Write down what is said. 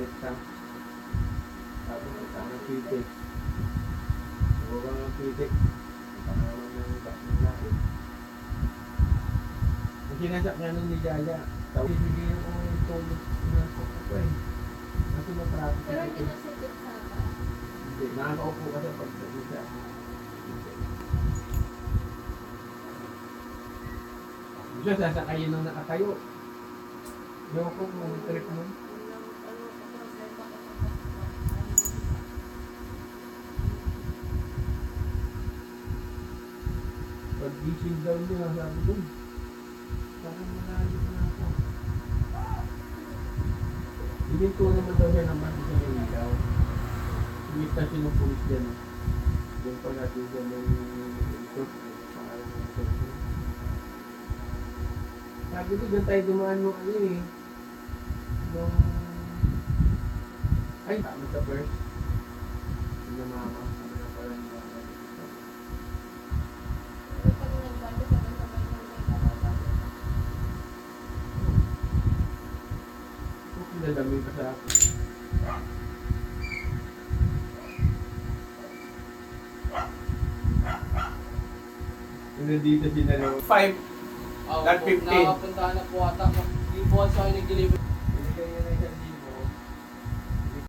sakit ka. Sabi ko, tangang pitik. Huwag ang pitik. Pangalan ng bakit natin. Ang sinasak niya nung ni Jaya, tawag bigyan ko yung tulog ng ko eh. Kasi matrapik. Pero hindi na sakit sa ka. Hindi, nakakaupo ka sa pagsabi siya. Siya sasakayin nung nakatayo. Ewan ko kung trip mo. Pag-gising daw niya, sabi ko, parang malalim na ako. Hininto naman daw siya naman sa yung ilaw. Sumita siya ng pulis dyan. Doon pa natin siya ng ikot. Pangalan ng ikot. Sabi ko, dyan tayo dumaan mo ano eh. Nung... Ay, tama sa first. Yung mama. Sabi na pala yung mama. Nadami pa sa akin. Nandito si Nalo. 5. Oh, That 15. Nakapunta na po ata. Hindi po sa akin nag-deliver.